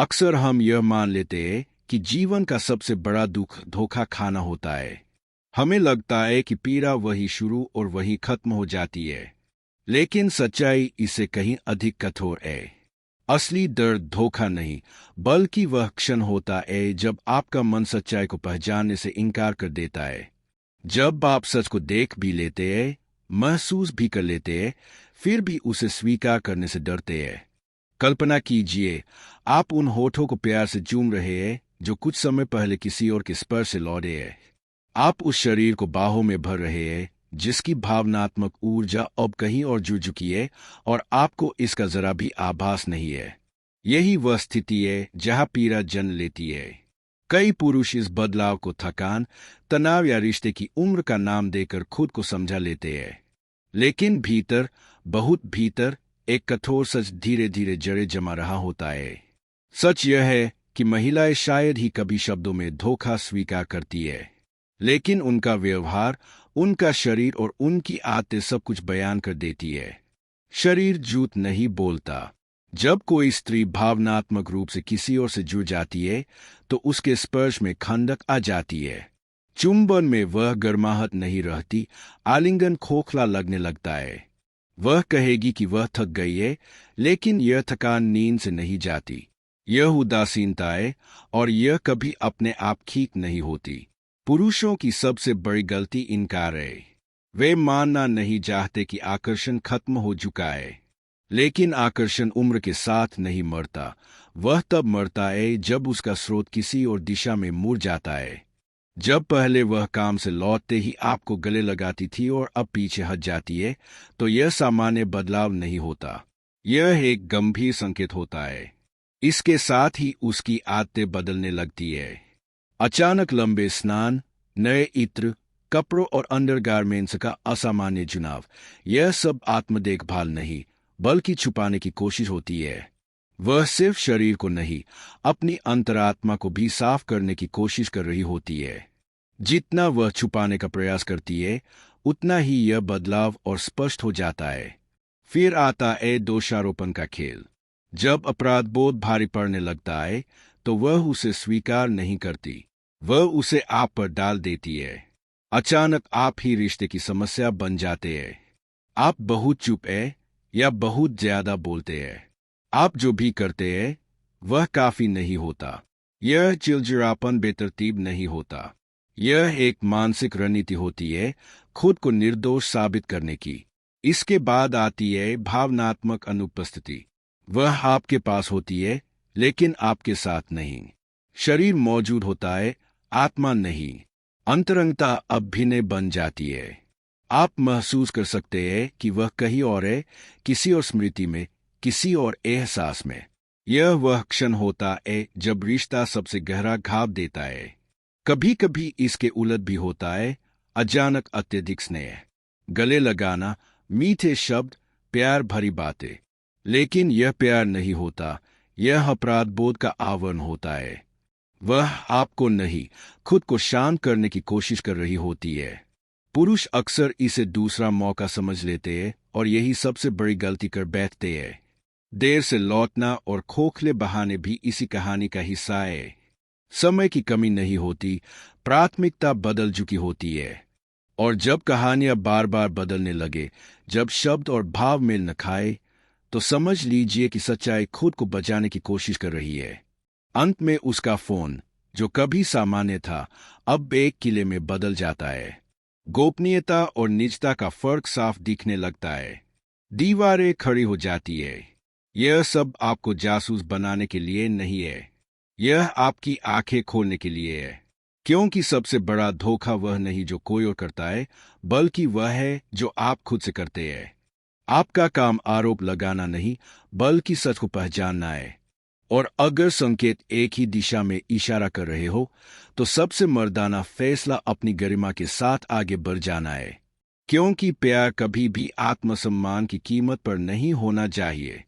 अक्सर हम यह मान लेते हैं कि जीवन का सबसे बड़ा दुख धोखा खाना होता है। हमें लगता है कि पीड़ा वही शुरू और वही खत्म हो जाती है, लेकिन सच्चाई इससे कहीं अधिक कठोर है। असली दर्द धोखा नहीं, बल्कि वह क्षण होता है जब आपका मन सच्चाई को पहचानने से इनकार कर देता है। जब आप सच को देख भी लेते हैं, महसूस भी कर लेते हैं, फिर भी उसे स्वीकार करने से डरते हैं। कल्पना कीजिए, आप उन होठों को प्यार से चूम रहे हैं जो कुछ समय पहले किसी और के स्पर्श से लौटे हैं। आप उस शरीर को बाहों में भर रहे हैं जिसकी भावनात्मक ऊर्जा अब कहीं और जुड़ चुकी है, और आपको इसका जरा भी आभास नहीं है। यही वह स्थिति है जहां पीड़ा जन्म लेती है। कई पुरुष इस बदलाव को थकान, तनाव या रिश्ते की उम्र का नाम देकर खुद को समझा लेते हैं, लेकिन भीतर, बहुत भीतर, एक कठोर सच धीरे धीरे जड़ें जमा रहा होता है। सच यह है कि महिलाएं शायद ही कभी शब्दों में धोखा स्वीकार करती है, लेकिन उनका व्यवहार, उनका शरीर और उनकी आदतें सब कुछ बयान कर देती है। शरीर झूठ नहीं बोलता। जब कोई स्त्री भावनात्मक रूप से किसी और से जुड़ जाती है, तो उसके स्पर्श में खंडक आ जाती है। चुंबन में वह गर्माहट नहीं रहती, आलिंगन खोखला लगने लगता है। वह कहेगी कि वह थक गई है, लेकिन यह थकान नींद से नहीं जाती। यह उदासीनता है, और यह कभी अपने आप ठीक नहीं होती। पुरुषों की सबसे बड़ी गलती इनकार है। वे मानना नहीं चाहते कि आकर्षण खत्म हो चुका है। लेकिन आकर्षण उम्र के साथ नहीं मरता। वह तब मरता है जब उसका स्रोत किसी और दिशा में मुड़ जाता है। जब पहले वह काम से लौटते ही आपको गले लगाती थी और अब पीछे हट जाती है, तो यह सामान्य बदलाव नहीं होता। यह एक गंभीर संकेत होता है। इसके साथ ही उसकी आदतें बदलने लगती है। अचानक लंबे स्नान, नए इत्र, कपड़ों और अंडरगारमेंट्स का असामान्य चुनाव, यह सब आत्म देखभाल नहीं, बल्कि छुपाने की कोशिश होती है। वह सिर्फ शरीर को नहीं, अपनी अंतरात्मा को भी साफ करने की कोशिश कर रही होती है। जितना वह छुपाने का प्रयास करती है, उतना ही यह बदलाव और स्पष्ट हो जाता है। फिर आता है दोषारोपण का खेल। जब अपराध बोध भारी पड़ने लगता है, तो वह उसे स्वीकार नहीं करती। वह उसे आप पर डाल देती है। अचानक आप ही रिश्ते की समस्या बन जाते हैं। आप बहुत चुप है या बहुत ज्यादा बोलते हैं। आप जो भी करते हैं, वह काफी नहीं होता। यह चिलचिड़ापन बेतरतीब नहीं होता। यह एक मानसिक रणनीति होती है, खुद को निर्दोष साबित करने की। इसके बाद आती है भावनात्मक अनुपस्थिति। वह आपके पास होती है, लेकिन आपके साथ नहीं। शरीर मौजूद होता है, आत्मा नहीं। अंतरंगता अभिनय बन जाती है। आप महसूस कर सकते हैं कि वह कहीं और है, किसी और स्मृति में, किसी और एहसास में। यह वह क्षण होता है जब रिश्ता सबसे गहरा घाव देता है। कभी कभी इसके उलट भी होता है, अचानक अत्यधिक स्नेह, गले लगाना, मीठे शब्द, प्यार भरी बातें। लेकिन यह प्यार नहीं होता, यह अपराध बोध का आवरण होता है। वह आपको नहीं, खुद को शांत करने की कोशिश कर रही होती है। पुरुष अक्सर इसे दूसरा मौका समझ लेते हैं और यही सबसे बड़ी गलती कर बैठते हैं। देर से लौटना और खोखले बहाने भी इसी कहानी का हिस्सा है। समय की कमी नहीं होती, प्राथमिकता बदल चुकी होती है। और जब कहानियां बार बार बदलने लगे, जब शब्द और भाव मेल न खाए, तो समझ लीजिए कि सच्चाई खुद को बचाने की कोशिश कर रही है। अंत में उसका फोन, जो कभी सामान्य था, अब एक किले में बदल जाता है। गोपनीयता और निजता का फर्क साफ दिखने लगता है। दीवारें खड़ी हो जाती है। यह सब आपको जासूस बनाने के लिए नहीं है, यह आपकी आंखें खोलने के लिए है। क्योंकि सबसे बड़ा धोखा वह नहीं जो कोई और करता है, बल्कि वह है जो आप खुद से करते हैं। आपका काम आरोप लगाना नहीं, बल्कि सच को पहचानना है। और अगर संकेत एक ही दिशा में इशारा कर रहे हो, तो सबसे मर्दाना फैसला अपनी गरिमा के साथ आगे बढ़ जाना है। क्योंकि प्यार कभी भी आत्मसम्मान की कीमत पर नहीं होना चाहिए।